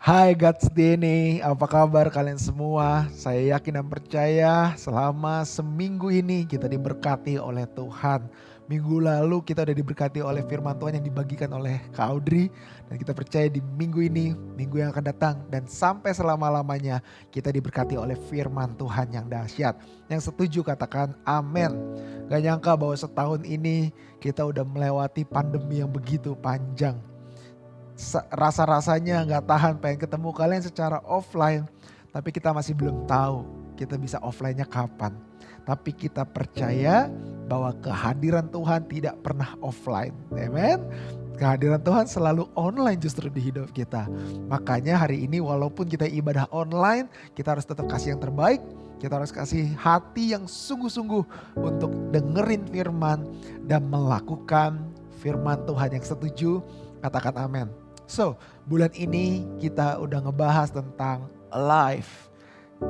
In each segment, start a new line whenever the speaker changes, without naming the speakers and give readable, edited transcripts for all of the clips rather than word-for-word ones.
Hai God's DNA, apa kabar kalian semua? Saya yakin dan percaya selama seminggu ini kita diberkati oleh Tuhan. Minggu lalu kita udah diberkati oleh firman Tuhan yang dibagikan oleh Kak Audrey. Dan kita percaya di minggu ini, minggu yang akan datang. Dan sampai selama-lamanya kita diberkati oleh firman Tuhan yang dahsyat. Yang setuju katakan amin. Gak nyangka bahwa setahun ini kita udah melewati pandemi yang begitu panjang. Rasa-rasanya nggak tahan pengen ketemu kalian secara offline. Tapi kita masih belum tahu kita bisa offline-nya kapan. Tapi kita percaya bahwa kehadiran Tuhan tidak pernah offline. Amen. Kehadiran Tuhan selalu online justru di hidup kita. Makanya hari ini walaupun kita ibadah online, kita harus tetap kasih yang terbaik. Kita harus kasih hati yang sungguh-sungguh untuk dengerin firman dan melakukan firman Tuhan yang setuju. Katakan amin. So, bulan ini kita udah ngebahas tentang alive.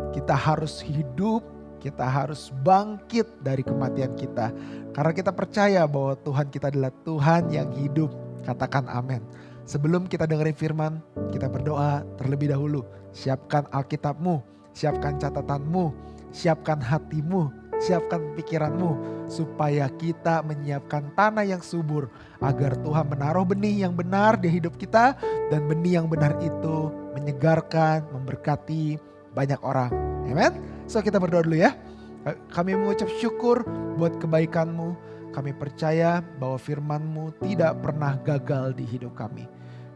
Kita harus hidup, kita harus bangkit dari kematian kita. Karena kita percaya bahwa Tuhan kita adalah Tuhan yang hidup. Katakan amin. Sebelum kita dengerin firman, kita berdoa terlebih dahulu. Siapkan Alkitabmu, siapkan catatanmu, siapkan hatimu, siapkan pikiranmu. Supaya kita menyiapkan tanah yang subur. Agar Tuhan menaruh benih yang benar di hidup kita. Dan benih yang benar itu menyegarkan, memberkati banyak orang. Amen. So kita berdoa dulu ya. Kami mengucap syukur buat kebaikan-Mu. Kami percaya bahwa firman-Mu tidak pernah gagal di hidup kami.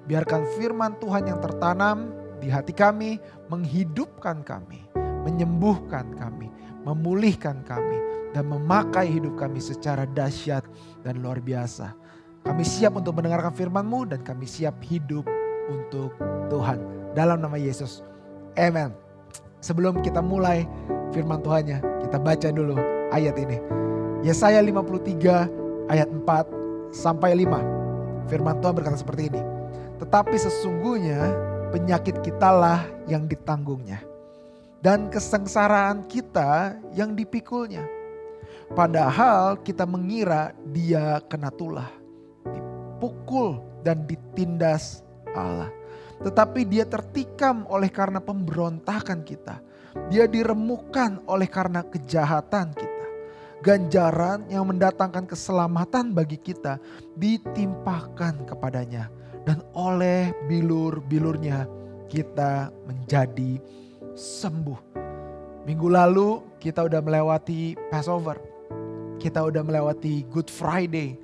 Biarkan firman Tuhan yang tertanam di hati kami menghidupkan kami, menyembuhkan kami, memulihkan kami, dan memakai hidup kami secara dahsyat dan luar biasa. Kami siap untuk mendengarkan firman-Mu dan kami siap hidup untuk Tuhan. Dalam nama Yesus. Amen. Sebelum kita mulai firman Tuhannya, kita baca dulu ayat ini. Yesaya 53 ayat 4 sampai 5. Firman Tuhan berkata seperti ini. Tetapi sesungguhnya penyakit kitalah yang ditanggungnya. Dan kesengsaraan kita yang dipikulnya. Padahal kita mengira dia kena tulah, dipukul dan ditindas Allah. Tetapi dia tertikam oleh karena pemberontakan kita. Dia diremukkan oleh karena kejahatan kita. Ganjaran yang mendatangkan keselamatan bagi kita ditimpakan kepadanya. Dan oleh bilur-bilurnya kita menjadi sembuh. Minggu lalu kita udah melewati Passover. Kita udah melewati Good Friday.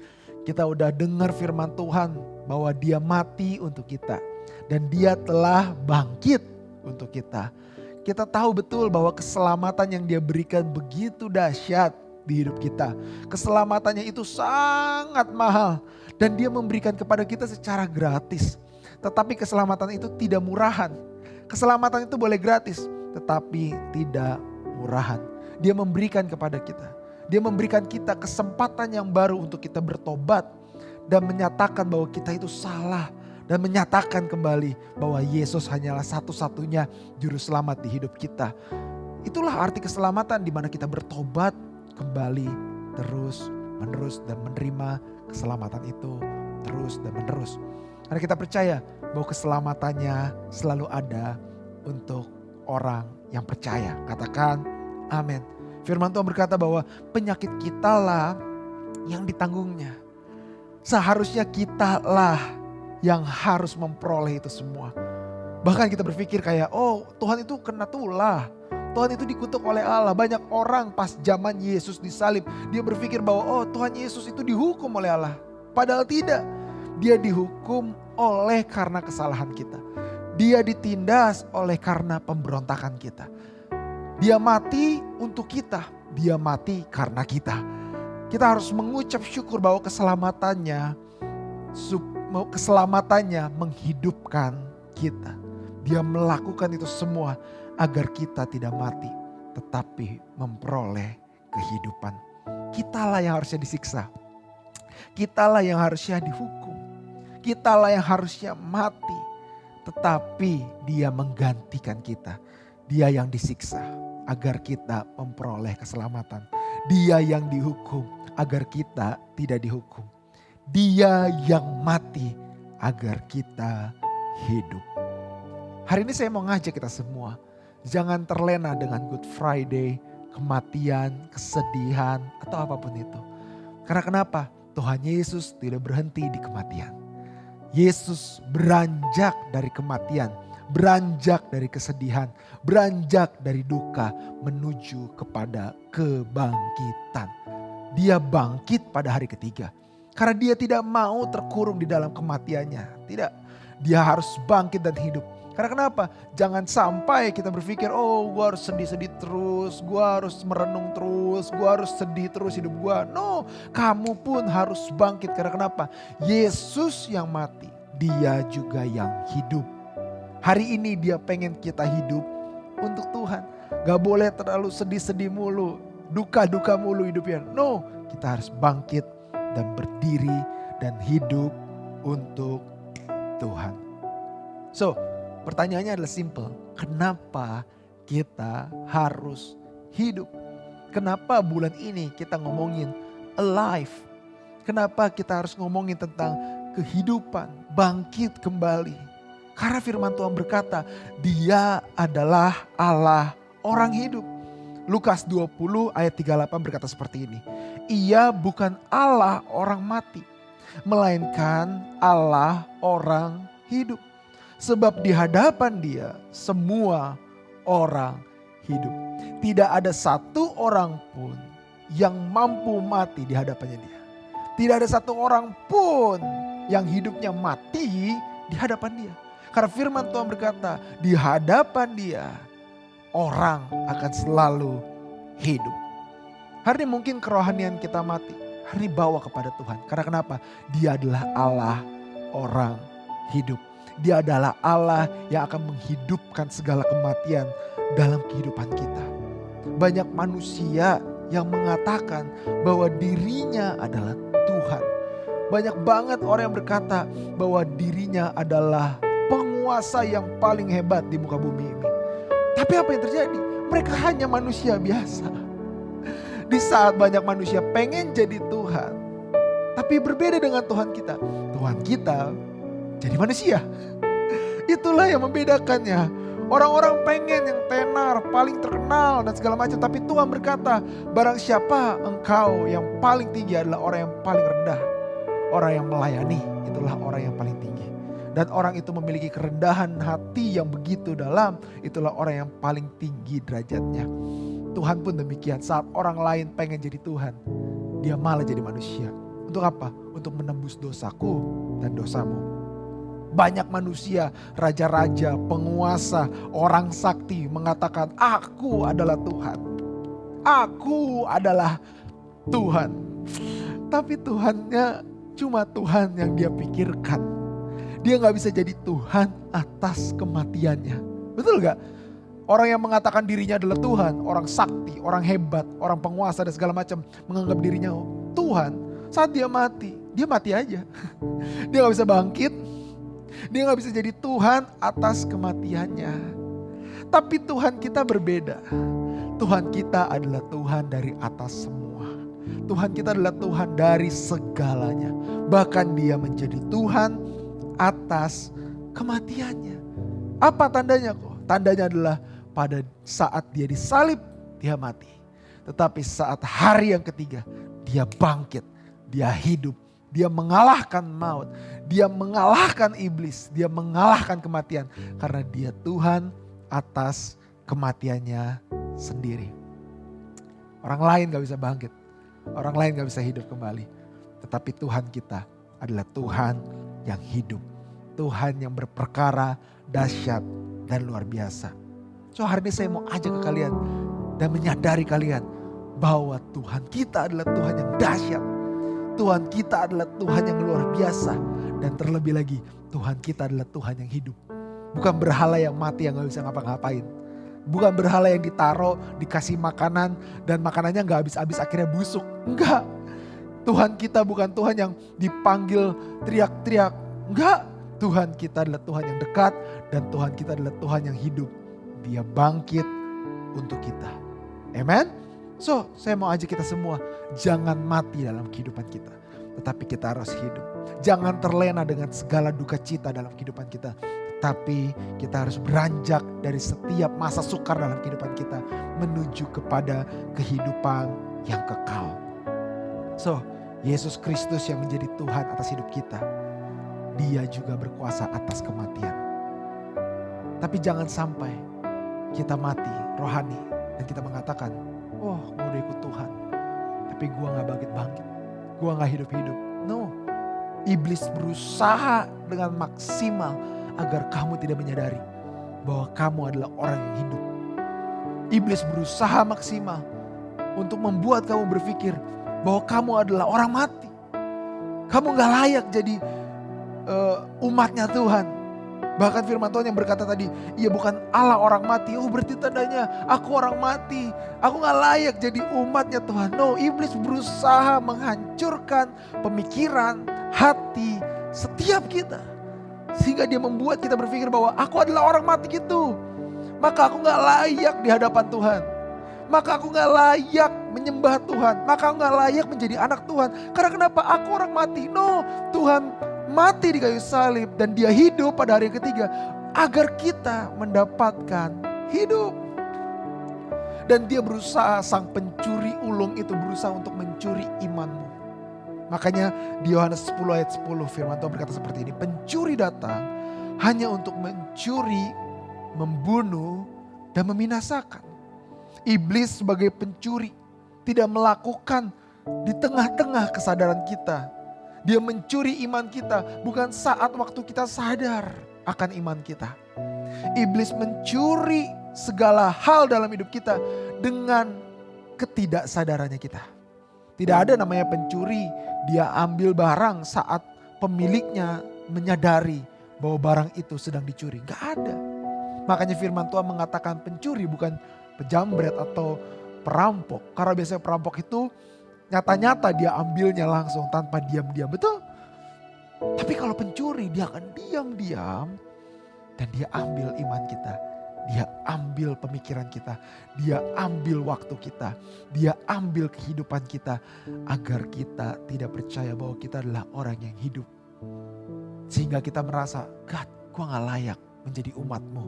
Kita udah dengar firman Tuhan bahwa dia mati untuk kita. Dan dia telah bangkit untuk kita. Kita tahu betul bahwa keselamatan yang dia berikan begitu dahsyat di hidup kita. Keselamatannya itu sangat mahal. Dan dia memberikan kepada kita secara gratis. Tetapi keselamatan itu tidak murahan. Keselamatan itu boleh gratis, tetapi tidak murahan. Dia memberikan kepada kita. Dia memberikan kita kesempatan yang baru untuk kita bertobat. Dan menyatakan bahwa kita itu salah. Dan menyatakan kembali bahwa Yesus hanyalah satu-satunya juru selamat di hidup kita. Itulah arti keselamatan, di mana kita bertobat kembali terus menerus dan menerima keselamatan itu terus dan menerus. Karena kita percaya bahwa keselamatannya selalu ada untuk orang yang percaya. Katakan amin. Firman Tuhan berkata bahwa penyakit kitalah yang ditanggungnya. Seharusnya kitalah yang harus memperoleh itu semua. Bahkan kita berpikir kayak, oh Tuhan itu kena tulah. Tuhan itu dikutuk oleh Allah. Banyak orang pas zaman Yesus disalib, dia berpikir bahwa oh Tuhan Yesus itu dihukum oleh Allah. Padahal tidak. Dia dihukum oleh karena kesalahan kita. Dia ditindas oleh karena pemberontakan kita. Dia mati untuk kita. Dia mati karena kita. Kita harus mengucap syukur bahwa keselamatannya menghidupkan kita. Dia melakukan itu semua agar kita tidak mati, tetapi memperoleh kehidupan. Kitalah yang harusnya disiksa. Kitalah yang harusnya dihukum. Kitalah yang harusnya mati. Tetapi dia menggantikan kita. Dia yang disiksa agar kita memperoleh keselamatan. Dia yang dihukum agar kita tidak dihukum. Dia yang mati agar kita hidup. Hari ini saya mau ngajak kita semua, jangan terlena dengan Good Friday, kematian, kesedihan, atau apapun itu. Karena kenapa? Tuhan Yesus tidak berhenti di kematian. Yesus beranjak dari kematian, beranjak dari kesedihan, beranjak dari duka menuju kepada kebangkitan. Dia bangkit pada hari ketiga. Karena dia tidak mau terkurung di dalam kematiannya. Tidak, dia harus bangkit dan hidup. Karena kenapa? Jangan sampai kita berpikir, oh gue harus sedih-sedih terus, gue harus merenung terus, gue harus sedih terus hidup gue. No, kamu pun harus bangkit. Karena kenapa? Yesus yang mati, dia juga yang hidup. Hari ini dia pengen kita hidup untuk Tuhan. Gak boleh terlalu sedih-sedih mulu, duka-duka mulu hidupnya. No, kita harus bangkit dan berdiri dan hidup untuk Tuhan. So, pertanyaannya adalah simple. Kenapa kita harus hidup? Kenapa bulan ini kita ngomongin alive? Kenapa kita harus ngomongin tentang kehidupan, bangkit kembali? Karena firman Tuhan berkata, dia adalah Allah orang hidup. Lukas 20 ayat 38 berkata seperti ini. Ia bukan Allah orang mati, melainkan Allah orang hidup. Sebab di hadapan dia semua orang hidup. Tidak ada satu orang pun yang mampu mati di hadapannya dia. Tidak ada satu orang pun yang hidupnya mati di hadapan dia. Karena firman Tuhan berkata, di hadapan dia orang akan selalu hidup. Hari ini mungkin kerohanian kita mati. Hari ini bawa kepada Tuhan. Karena kenapa? Dia adalah Allah orang hidup. Dia adalah Allah yang akan menghidupkan segala kematian dalam kehidupan kita. Banyak manusia yang mengatakan bahwa dirinya adalah Tuhan. Banyak banget orang yang berkata bahwa dirinya adalah penguasa yang paling hebat di muka bumi ini. Tapi apa yang terjadi? Mereka hanya manusia biasa. Di saat banyak manusia pengen jadi Tuhan, tapi berbeda dengan Tuhan kita. Tuhan kita jadi manusia. Itulah yang membedakannya. Orang-orang pengen yang tenar, paling terkenal dan segala macam. Tapi Tuhan berkata, barang siapa engkau yang paling tinggi adalah orang yang paling rendah. Orang yang melayani, itulah orang yang paling tinggi. Dan orang itu memiliki kerendahan hati yang begitu dalam, itulah orang yang paling tinggi derajatnya. Tuhan pun demikian, saat orang lain pengen jadi Tuhan, dia malah jadi manusia. Untuk apa? Untuk menembus dosaku dan dosamu. Banyak manusia, raja-raja, penguasa, orang sakti mengatakan, aku adalah Tuhan. Aku adalah Tuhan. Tapi Tuhannya cuma Tuhan yang dia pikirkan. Dia gak bisa jadi Tuhan atas kematiannya. Betul gak? Orang yang mengatakan dirinya adalah Tuhan, orang sakti, orang hebat, orang penguasa dan segala macam, menganggap dirinya Tuhan. Saat dia mati aja. Dia gak bisa bangkit. Dia gak bisa jadi Tuhan atas kematiannya. Tapi Tuhan kita berbeda. Tuhan kita adalah Tuhan dari atas semua. Tuhan kita adalah Tuhan dari segalanya. Bahkan dia menjadi Tuhan atas kematiannya. Apa tandanya kok? Tandanya adalah pada saat dia disalib, dia mati. Tetapi saat hari yang ketiga, dia bangkit, dia hidup. Dia mengalahkan maut, dia mengalahkan iblis, dia mengalahkan kematian. Karena dia Tuhan atas kematiannya sendiri. Orang lain gak bisa bangkit, orang lain gak bisa hidup kembali. Tetapi Tuhan kita adalah Tuhan yang hidup. Tuhan yang berperkara dahsyat dan luar biasa. So hari ini saya mau ajak ke kalian dan menyadari kalian bahwa Tuhan kita adalah Tuhan yang dahsyat. Tuhan kita adalah Tuhan yang luar biasa. Dan terlebih lagi Tuhan kita adalah Tuhan yang hidup. Bukan berhala yang mati yang gak bisa ngapa-ngapain. Bukan berhala yang ditaruh, dikasih makanan dan makanannya gak habis-habis akhirnya busuk. Enggak. Tuhan kita bukan Tuhan yang dipanggil teriak-teriak. Enggak. Tuhan kita adalah Tuhan yang dekat dan Tuhan kita adalah Tuhan yang hidup. Dia bangkit untuk kita. Amen. So, saya mau ajak kita semua, jangan mati dalam kehidupan kita. Tetapi kita harus hidup. Jangan terlena dengan segala duka cita dalam kehidupan kita. Tetapi kita harus beranjak dari setiap masa sukar dalam kehidupan kita menuju kepada kehidupan yang kekal. So, Yesus Kristus yang menjadi Tuhan atas hidup kita, Dia juga berkuasa atas kematian. Tapi jangan sampai kita mati rohani dan kita mengatakan, oh gue udah ikut Tuhan, tapi gue gak bangkit-bangkit, gue gak hidup-hidup. No, iblis berusaha dengan maksimal agar kamu tidak menyadari bahwa kamu adalah orang yang hidup. Iblis berusaha maksimal untuk membuat kamu berpikir bahwa kamu adalah orang mati. Kamu gak layak jadi umatnya Tuhan. Bahkan firman Tuhan yang berkata tadi, ia bukan Allah orang mati. Oh berarti tandanya aku orang mati. Aku gak layak jadi umatnya Tuhan. No, iblis berusaha menghancurkan pemikiran, hati setiap kita. Sehingga dia membuat kita berpikir bahwa aku adalah orang mati gitu. Maka aku gak layak di hadapan Tuhan. Maka aku gak layak menyembah Tuhan. Maka aku gak layak menjadi anak Tuhan. Karena kenapa? Aku orang mati. No, Tuhan mati di kayu salib dan Dia hidup pada hari yang ketiga agar kita mendapatkan hidup. Dan Dia berusaha, sang pencuri ulung itu berusaha untuk mencuri imanmu. Makanya di Yohanes 10 ayat 10 firman Tuhan berkata seperti ini, pencuri datang hanya untuk mencuri, membunuh dan membinasakan. Iblis sebagai pencuri tidak melakukan di tengah-tengah kesadaran kita. Dia mencuri iman kita bukan saat waktu kita sadar akan iman kita. Iblis mencuri segala hal dalam hidup kita dengan ketidaksadarannya kita. Tidak ada namanya pencuri, dia ambil barang saat pemiliknya menyadari bahwa barang itu sedang dicuri. Gak ada. Makanya firman Tuhan mengatakan pencuri bukan pejamret atau perampok. Karena biasanya perampok itu nyata-nyata dia ambilnya langsung tanpa diam-diam, betul? Tapi kalau pencuri dia akan diam-diam dan dia ambil iman kita. Dia ambil pemikiran kita, dia ambil waktu kita, dia ambil kehidupan kita agar kita tidak percaya bahwa kita adalah orang yang hidup. Sehingga kita merasa, God, gue gak layak menjadi umatmu.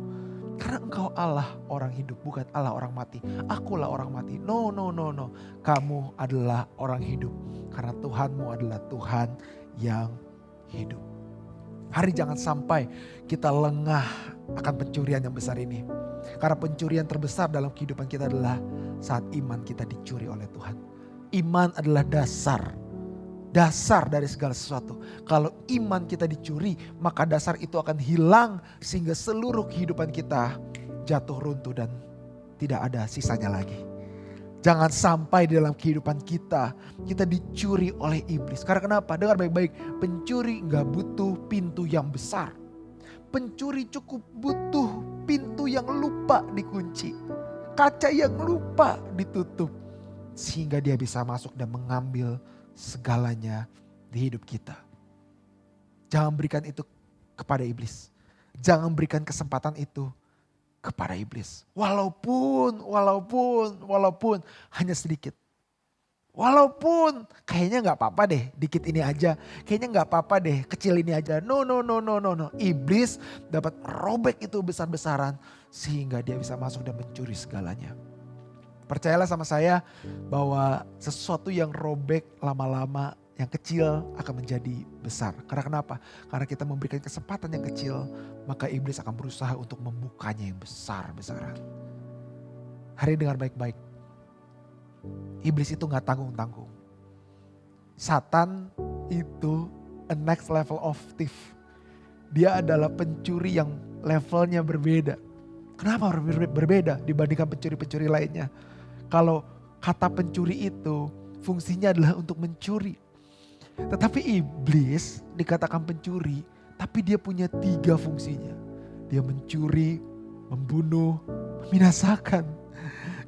Karena engkau Allah orang hidup, bukan Allah orang mati. Akulah orang mati. No. Kamu adalah orang hidup. Karena Tuhanmu adalah Tuhan yang hidup. Hari jangan sampai kita lengah akan pencurian yang besar ini. Karena pencurian terbesar dalam kehidupan kita adalah saat iman kita dicuri oleh Tuhan. Iman adalah dasar dari segala sesuatu. Kalau iman kita dicuri, maka dasar itu akan hilang sehingga seluruh kehidupan kita jatuh runtuh dan tidak ada sisanya lagi. Jangan sampai di dalam kehidupan kita dicuri oleh iblis. Karena kenapa? Dengar baik-baik, pencuri gak butuh pintu yang besar. Pencuri cukup butuh pintu yang lupa dikunci. Kaca yang lupa ditutup. Sehingga dia bisa masuk dan mengambil segalanya di hidup kita. Jangan berikan itu kepada iblis. Jangan berikan kesempatan itu kepada iblis. Walaupun hanya sedikit. Walaupun kayaknya gak apa-apa deh, dikit ini aja. Kayaknya gak apa-apa deh, kecil ini aja. No. Iblis dapat robek itu besar-besaran sehingga dia bisa masuk dan mencuri segalanya. Percayalah sama saya bahwa sesuatu yang robek lama-lama yang kecil akan menjadi besar. Karena kenapa? Karena kita memberikan kesempatan yang kecil, maka iblis akan berusaha untuk membukanya yang besar-besaran. Hari dengar baik-baik. Iblis itu gak tanggung-tanggung. Satan itu a next level of thief. Dia adalah pencuri yang levelnya berbeda. Kenapa berbeda dibandingkan pencuri-pencuri lainnya? Kalau kata pencuri itu fungsinya adalah untuk mencuri. Tetapi iblis dikatakan pencuri, tapi dia punya 3 fungsinya. Dia mencuri, membunuh, membinasakan.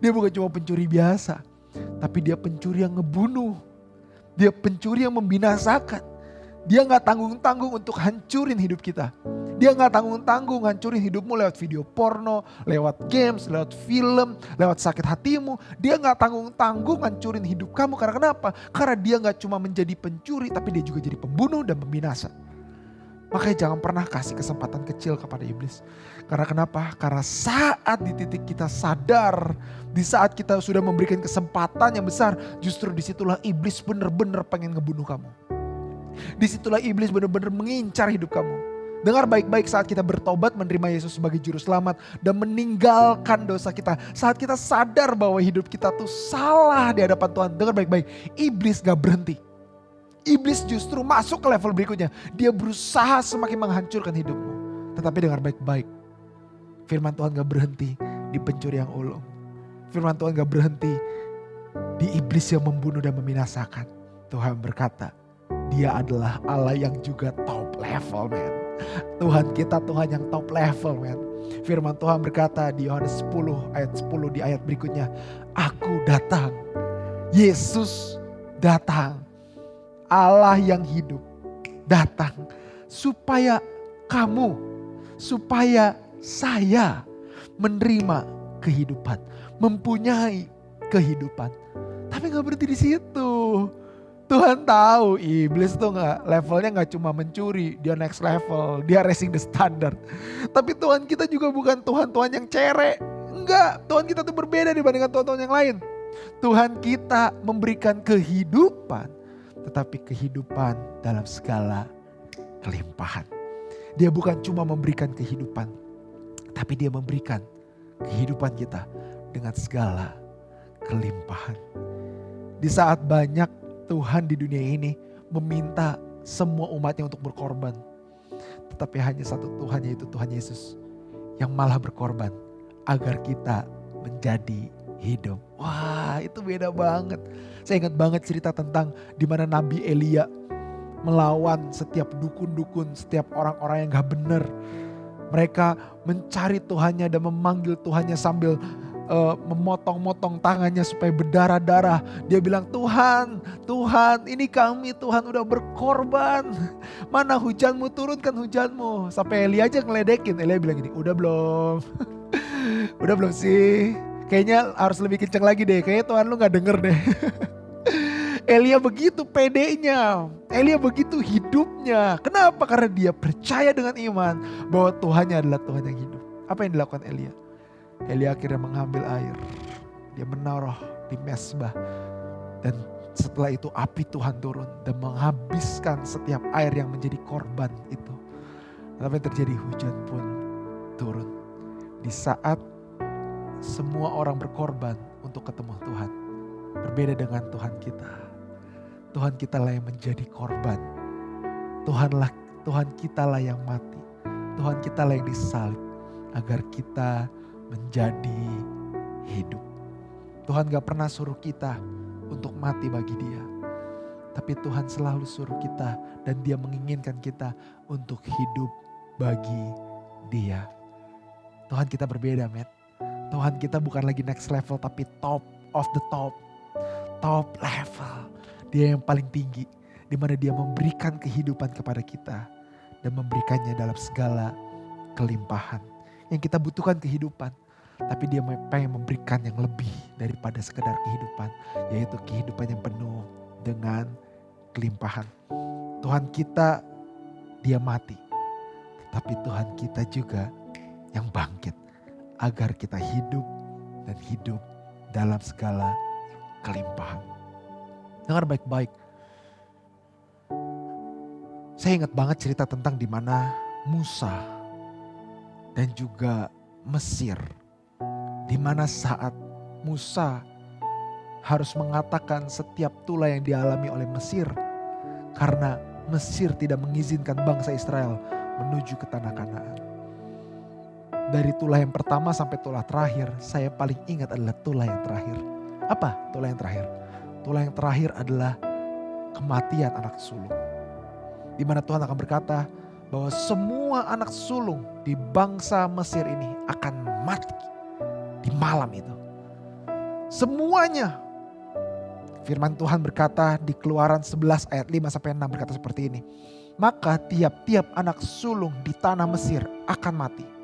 Dia bukan cuma pencuri biasa, tapi dia pencuri yang ngebunuh. Dia pencuri yang membinasakan. Dia gak tanggung-tanggung untuk hancurin hidup kita. Dia gak tanggung-tanggung hancurin hidupmu lewat video porno, lewat games, lewat film, lewat sakit hatimu. Dia gak tanggung-tanggung hancurin hidup kamu. Karena kenapa? Karena dia gak cuma menjadi pencuri, tapi dia juga jadi pembunuh dan pembinasa. Makanya jangan pernah kasih kesempatan kecil kepada iblis. Karena kenapa? Karena saat di titik kita sadar, di saat kita sudah memberikan kesempatan yang besar, justru disitulah iblis benar-benar pengen ngebunuh kamu. Disitulah iblis benar-benar mengincar hidup kamu. Dengar baik-baik, saat kita bertobat menerima Yesus sebagai juru selamat dan meninggalkan dosa kita. Saat kita sadar bahwa hidup kita tuh salah di hadapan Tuhan. Dengar baik-baik, iblis gak berhenti. Iblis justru masuk ke level berikutnya. Dia berusaha semakin menghancurkan hidupmu. Tetapi dengar baik-baik, firman Tuhan gak berhenti di pencuri yang ulung. Firman Tuhan gak berhenti di iblis yang membunuh dan membinasakan. Tuhan berkata, Dia adalah Allah yang juga top level, man. Tuhan kita Tuhan yang top level, man. Firman Tuhan berkata di Yohanes 10 ayat 10 di ayat berikutnya, Aku datang, Yesus datang, Allah yang hidup datang supaya kamu, supaya saya menerima kehidupan, mempunyai kehidupan. Tapi gak berhenti di situ. Tuhan tahu iblis tuh levelnya gak cuma mencuri, dia next level, dia racing the standard. Tapi Tuhan kita juga bukan Tuhan yang cerek. Enggak, Tuhan kita tuh berbeda dibandingkan Tuhan yang lain. Tuhan kita memberikan kehidupan, tetapi kehidupan dalam segala kelimpahan. Dia bukan cuma memberikan kehidupan, tapi dia memberikan kehidupan kita dengan segala kelimpahan. Di saat banyak Tuhan di dunia ini meminta semua umatnya untuk berkorban. Tetapi hanya satu Tuhan, yaitu Tuhan Yesus, yang malah berkorban agar kita menjadi hidup. Wah, itu beda banget. Saya ingat banget cerita tentang di mana Nabi Elia melawan setiap dukun-dukun, setiap orang-orang yang gak benar. Mereka mencari Tuhannya dan memanggil Tuhannya sambil memotong-motong tangannya supaya berdarah-darah. Dia bilang, Tuhan, Tuhan, ini kami Tuhan udah berkorban. Mana hujanmu, turunkan hujanmu. Sampai Elia aja ngeledekin. Elia bilang gini, udah belum? Udah belum sih? Kayaknya harus lebih kenceng lagi deh. Kayaknya Tuhan lu gak denger deh. Elia begitu pedenya. Elia begitu hidupnya. Kenapa? Karena dia percaya dengan iman bahwa Tuhannya adalah Tuhan yang hidup. Apa yang dilakukan Elia? Elia akhirnya mengambil air. Dia menaruh di mezbah. Dan setelah itu api Tuhan turun dan menghabiskan setiap air yang menjadi korban itu. Tapi terjadi, hujan pun turun. Di saat semua orang berkorban untuk ketemu Tuhan. Berbeda dengan Tuhan kita. Tuhan kita lah yang menjadi korban. Tuhan kita lah yang mati. Tuhan kita lah yang disalib. Agar kita menjadi hidup. Tuhan gak pernah suruh kita untuk mati bagi Dia. Tapi Tuhan selalu suruh kita dan Dia menginginkan kita untuk hidup bagi Dia. Tuhan kita berbeda, men. Tuhan kita bukan lagi next level tapi top of the top. Top level. Dia yang paling tinggi. Di mana Dia memberikan kehidupan kepada kita. Dan memberikannya dalam segala kelimpahan. Yang kita butuhkan kehidupan. Tapi Dia pengen memberikan yang lebih daripada sekedar kehidupan. Yaitu kehidupan yang penuh dengan kelimpahan. Tuhan kita, Dia mati. Tapi Tuhan kita juga yang bangkit. Agar kita hidup dan hidup dalam segala kelimpahan. Dengar baik-baik. Saya ingat banget cerita tentang di mana Musa dan juga Mesir. Di mana saat Musa harus mengatakan setiap tulah yang dialami oleh Mesir. Karena Mesir tidak mengizinkan bangsa Israel menuju ke tanah Kanaan. Dari tulah yang pertama sampai tulah terakhir, saya paling ingat adalah tulah yang terakhir. Apa tulah yang terakhir? Tulah yang terakhir adalah kematian anak sulung. Di mana Tuhan akan berkata bahwa semua anak sulung di bangsa Mesir ini akan mati di malam itu. Semuanya. Firman Tuhan berkata di Keluaran 11 ayat 5 sampai 6 berkata seperti ini. Maka tiap-tiap anak sulung di tanah Mesir akan mati.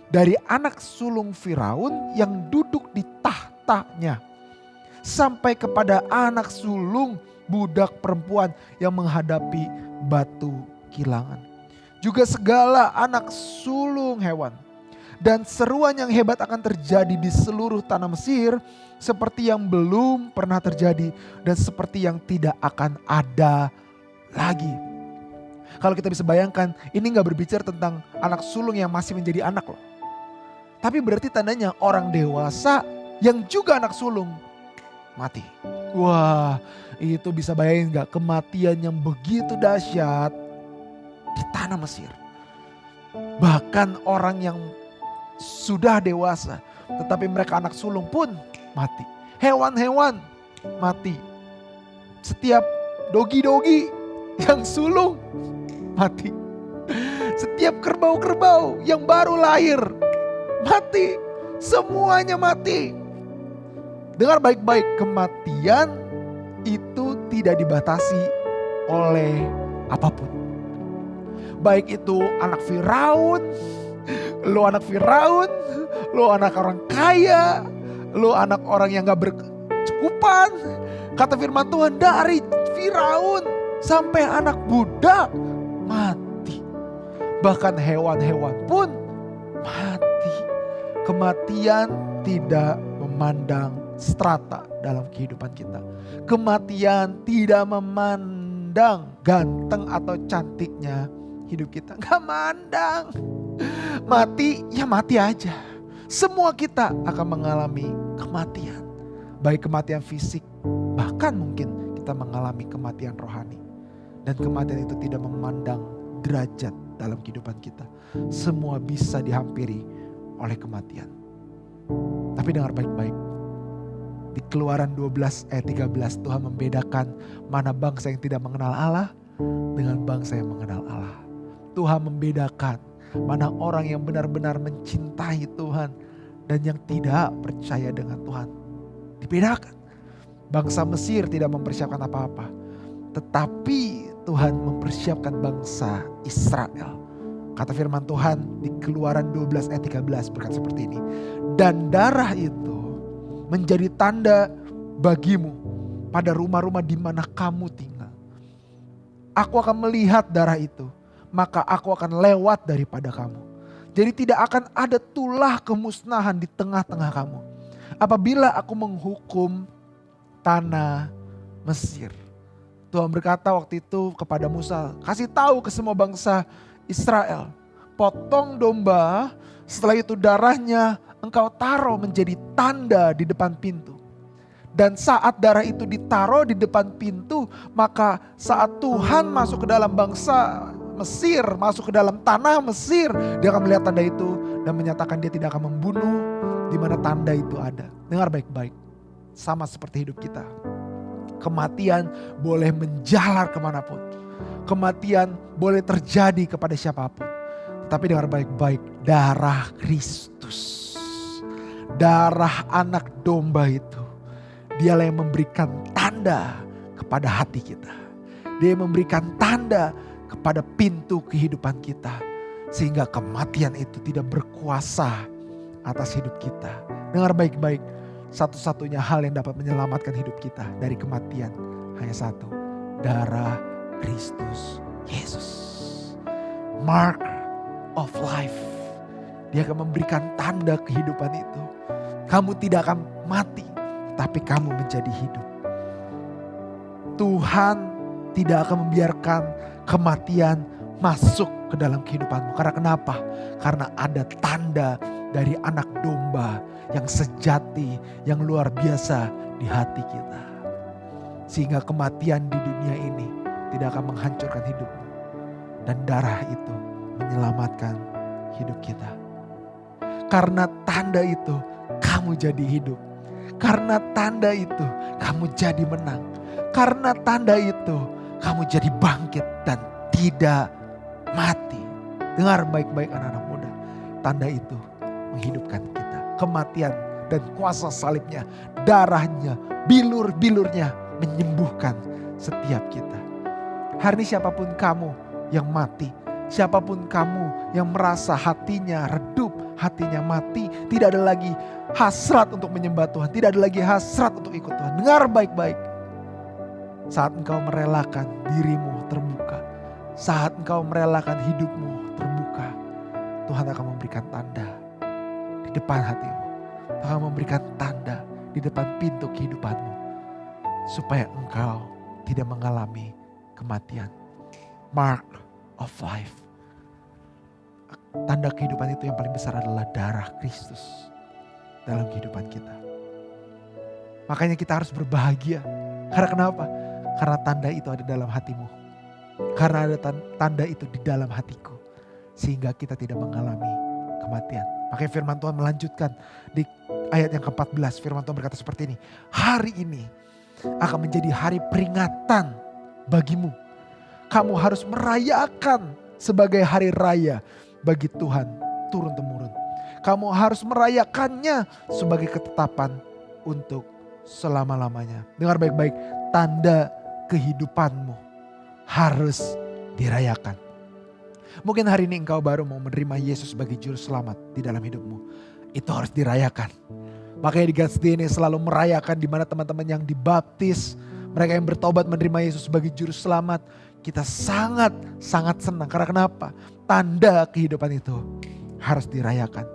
Dari anak sulung Firaun yang duduk di tahtanya. Sampai kepada anak sulung budak perempuan yang menghadapi batu kilangan. juga segala anak sulung hewan. Dan seruan yang hebat akan terjadi di seluruh tanah Mesir, seperti yang belum pernah terjadi dan seperti yang tidak akan ada lagi. Kalau kita bisa bayangkan, ini gak berbicara tentang anak sulung yang masih menjadi anak loh. Tapi berarti tandanya orang dewasa yang juga anak sulung mati. Wah, itu bisa bayangin gak kematian yang begitu dahsyat di tanah Mesir. Bahkan orang yang sudah dewasa tetapi mereka anak sulung pun mati. Hewan-hewan mati. Setiap dogi-dogi yang sulung mati. Setiap kerbau-kerbau yang baru lahir mati. Semuanya mati. Dengar baik-baik, kematian itu tidak dibatasi oleh apapun. Baik itu anak Firaun, lo anak Firaun, lo anak orang kaya, lo anak orang yang gak berkecukupan. Kata firman Tuhan, dari Firaun sampai anak budak mati. Bahkan hewan-hewan pun mati. Kematian tidak memandang strata dalam kehidupan kita. Kematian tidak memandang ganteng atau cantiknya hidup kita. Gak mandang. Mati ya mati aja. Semua kita akan mengalami kematian. Baik kematian fisik, bahkan mungkin kita mengalami kematian rohani. Dan kematian itu tidak memandang derajat dalam kehidupan kita. Semua bisa dihampiri oleh kematian. Tapi dengar baik-baik. Di Keluaran 12 ayat 13 Tuhan membedakan mana bangsa yang tidak mengenal Allah dengan bangsa yang mengenal Allah. Tuhan membedakan mana orang yang benar-benar mencintai Tuhan dan yang tidak percaya dengan Tuhan. Dibedakan. Bangsa Mesir tidak mempersiapkan apa-apa. Tetapi Tuhan mempersiapkan bangsa Israel. Kata firman Tuhan di Keluaran 12 ayat 13 berkata seperti ini. Dan darah itu menjadi tanda bagimu pada rumah-rumah di mana kamu tinggal. Aku akan melihat darah itu, maka aku akan lewat daripada kamu. Jadi tidak akan ada tulah kemusnahan di tengah-tengah kamu. Apabila aku menghukum tanah Mesir. Tuhan berkata waktu itu kepada Musa, kasih tahu ke semua bangsa Israel, potong domba, setelah itu darahnya engkau taruh menjadi tanda di depan pintu. Dan saat darah itu ditaruh di depan pintu, maka saat Tuhan masuk ke dalam bangsa Mesir, masuk ke dalam tanah Mesir, dia akan melihat tanda itu dan menyatakan dia tidak akan membunuh di mana tanda itu ada. Dengar baik-baik, sama seperti hidup kita. Kematian boleh menjalar kemanapun. Kematian boleh terjadi kepada siapapun. Tapi dengar baik-baik, darah Kristus, darah anak domba itu, dialah yang memberikan tanda kepada hati kita. Dia yang memberikan tanda kepada pintu kehidupan kita. Sehingga kematian itu tidak berkuasa atas hidup kita. Dengar baik-baik, satu-satunya hal yang dapat menyelamatkan hidup kita dari kematian hanya satu, darah Kristus Yesus. Mark of life. Dia akan memberikan tanda kehidupan itu. Kamu tidak akan mati, tapi kamu menjadi hidup. Tuhan tidak akan membiarkan kematian masuk ke dalam kehidupanmu. Karena kenapa? Karena ada tanda dari anak domba yang sejati, yang luar biasa di hati kita. Sehingga kematian di dunia ini tidak akan menghancurkan hidupmu. Dan darah itu menyelamatkan hidup kita. Karena tanda itu kamu jadi hidup. Karena tanda itu kamu jadi menang. Karena tanda itu kamu jadi bangkit dan tidak mati. Dengar baik-baik anak-anak muda. Tanda itu menghidupkan kita. Kematian dan kuasa salibnya, darahnya, bilur-bilurnya menyembuhkan setiap kita. Hari ini siapapun kamu yang mati, siapapun kamu yang merasa hatinya redup, hatinya mati, tidak ada lagi hasrat untuk menyembah Tuhan, tidak ada lagi hasrat untuk ikut Tuhan. Dengar baik-baik. Saat engkau merelakan dirimu terbuka, Saat engkau merelakan hidupmu terbuka, Tuhan akan memberikan tanda di depan hatimu. Tuhan akan memberikan tanda di depan pintu kehidupanmu. Supaya engkau tidak mengalami kematian. Mark of life. Tanda kehidupan itu yang paling besar adalah darah Kristus dalam kehidupan kita. Makanya kita harus berbahagia. Karena kenapa? Karena tanda itu ada dalam hatimu. Karena ada tanda itu di dalam hatiku. Sehingga kita tidak mengalami kematian. Makanya firman Tuhan melanjutkan di ayat yang ke-14. Firman Tuhan berkata seperti ini. Hari ini akan menjadi hari peringatan bagimu. Kamu harus merayakan sebagai hari raya bagi Tuhan turun-temurun. Kamu harus merayakannya sebagai ketetapan untuk selama-lamanya. Dengar baik-baik, tanda kehidupanmu harus dirayakan. Mungkin hari ini engkau baru mau menerima Yesus sebagai juru selamat di dalam hidupmu. Itu harus dirayakan. Makanya di God's Day ini selalu merayakan di mana teman-teman yang dibaptis, mereka yang bertobat menerima Yesus sebagai juru selamat. Kita sangat senang. Karena kenapa? Tanda kehidupan itu harus dirayakan.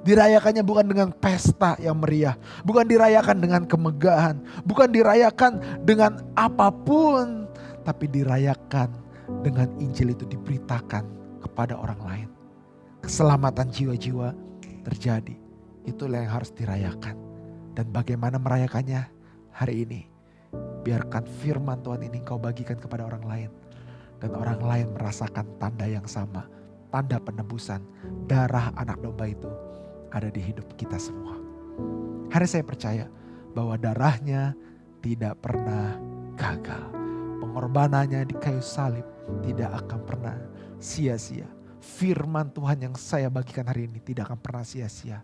Dirayakannya bukan dengan pesta yang meriah. Bukan dirayakan dengan kemegahan. Bukan dirayakan dengan apapun. Tapi dirayakan dengan Injil itu diberitakan kepada orang lain. Keselamatan jiwa-jiwa terjadi. Itulah yang harus dirayakan. Dan bagaimana merayakannya hari ini? Biarkan firman Tuhan ini kau bagikan kepada orang lain. Dan orang lain merasakan tanda yang sama. Tanda penebusan darah anak domba itu ada di hidup kita semua. Hari saya percaya bahwa darahnya tidak pernah gagal. Pengorbanannya di kayu salib tidak akan pernah sia-sia. Firman Tuhan yang saya bagikan hari ini tidak akan pernah sia-sia.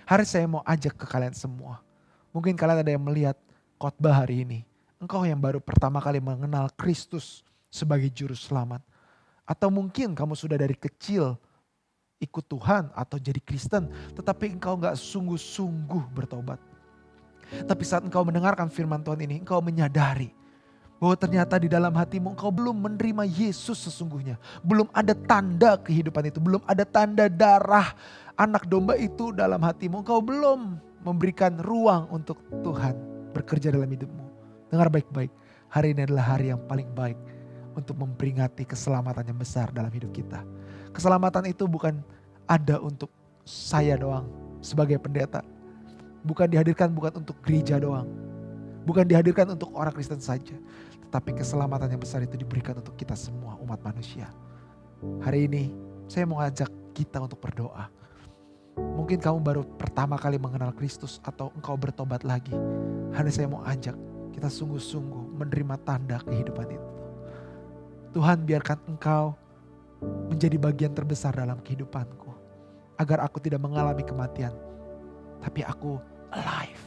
Hari saya mau ajak ke kalian semua. Mungkin kalian ada yang melihat khotbah hari ini. Engkau yang baru pertama kali mengenal Kristus sebagai juru selamat. Atau mungkin kamu sudah dari kecil ikut Tuhan atau jadi Kristen. Tetapi engkau gak sungguh-sungguh bertobat. Tapi saat engkau mendengarkan firman Tuhan ini, engkau menyadari bahwa ternyata di dalam hatimu engkau belum menerima Yesus sesungguhnya. Belum ada tanda kehidupan itu. Belum ada tanda darah anak domba itu dalam hatimu. Engkau belum memberikan ruang untuk Tuhan bekerja dalam hidupmu. Dengar baik-baik. Hari ini adalah hari yang paling baik untuk memperingati keselamatan yang besar dalam hidup kita. Keselamatan itu bukan ada untuk saya doang sebagai pendeta. Bukan dihadirkan bukan untuk gereja doang. Bukan dihadirkan untuk orang Kristen saja. Tetapi keselamatan yang besar itu diberikan untuk kita semua umat manusia. Hari ini saya mau ajak kita untuk berdoa. Mungkin kamu baru pertama kali mengenal Kristus atau engkau bertobat lagi. Hari saya mau ajak kita sungguh-sungguh menerima tanda kehidupan itu. Tuhan biarkan engkau menjadi bagian terbesar dalam kehidupanku. Agar aku tidak mengalami kematian. Tapi aku alive.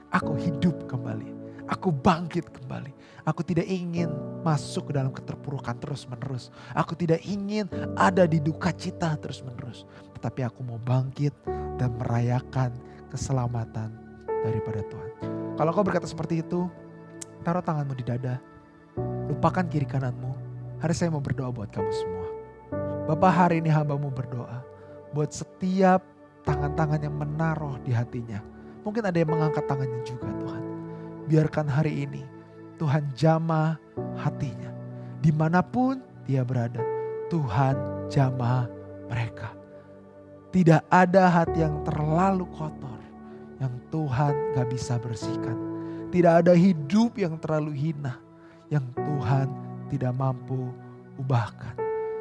Aku hidup kembali. Aku bangkit kembali. Aku tidak ingin masuk ke dalam keterpurukan terus-menerus. Aku tidak ingin ada di duka cita terus-menerus. Tetapi aku mau bangkit dan merayakan keselamatan daripada Tuhan. Kalau kau berkata seperti itu, taruh tanganmu di dada. Lupakan kiri kananmu. Hari saya mau berdoa buat kamu semua. Bapa, hari ini hamba-Mu berdoa. Buat setiap tangan-tangan yang menaruh di hatinya. Mungkin ada yang mengangkat tangannya juga Tuhan. Biarkan hari ini Tuhan jamah hatinya. Dimanapun dia berada, Tuhan jamah mereka. Tidak ada hati yang terlalu kotor yang Tuhan gak bisa bersihkan. Tidak ada hidup yang terlalu hina yang Tuhan tidak mampu ubahkan.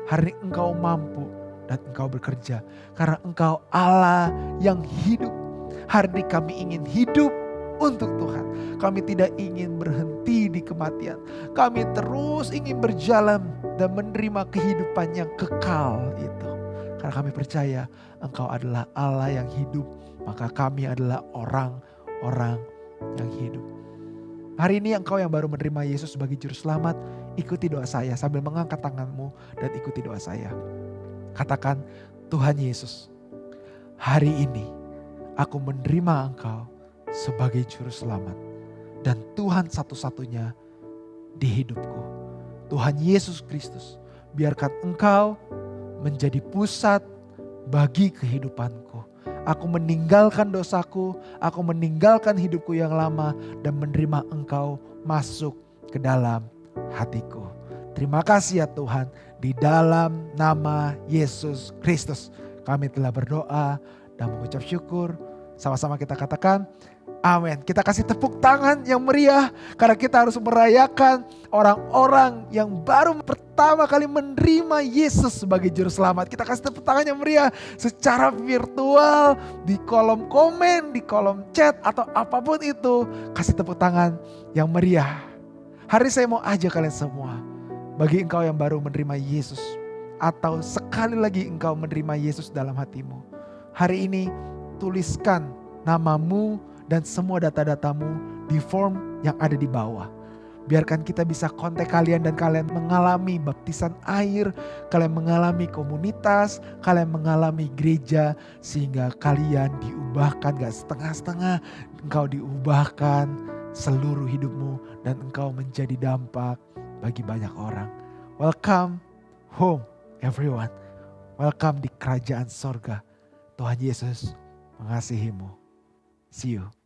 Hari ini engkau mampu dan engkau bekerja karena engkau Allah yang hidup. Hari ini kami ingin hidup untuk Tuhan. Kami tidak ingin berhenti di kematian. Kami terus ingin berjalan dan menerima kehidupan yang kekal itu. Karena kami percaya Engkau adalah Allah yang hidup. Maka kami adalah orang-orang yang hidup. Hari ini engkau yang baru menerima Yesus sebagai juru selamat, ikuti doa saya sambil mengangkat tanganmu dan ikuti doa saya. Katakan, Tuhan Yesus, hari ini aku menerima engkau sebagai juru selamat dan Tuhan satu-satunya di hidupku. Tuhan Yesus Kristus, biarkan Engkau menjadi pusat bagi kehidupanku. Aku meninggalkan dosaku, aku meninggalkan hidupku yang lama dan menerima Engkau masuk ke dalam hatiku. Terima kasih ya Tuhan, di dalam nama Yesus Kristus kami telah berdoa dan mengucap syukur. Sama-sama kita katakan amin. Kita kasih tepuk tangan yang meriah karena kita harus merayakan orang-orang yang baru pertama kali menerima Yesus sebagai juru selamat. Kita kasih tepuk tangan yang meriah secara virtual, di kolom komen, di kolom chat atau apapun itu. Kasih tepuk tangan yang meriah. Hari saya mau ajak kalian semua, bagi engkau yang baru menerima Yesus atau sekali lagi engkau menerima Yesus dalam hatimu, hari ini tuliskan namamu dan semua data-datamu di form yang ada di bawah. Biarkan kita bisa kontak kalian dan kalian mengalami baptisan air, kalian mengalami komunitas, kalian mengalami gereja, sehingga kalian diubahkan gak setengah-setengah, engkau diubahkan seluruh hidupmu dan engkau menjadi dampak bagi banyak orang. Welcome home everyone. Welcome di kerajaan sorga. Tuhan Yesus mengasihimu. See you.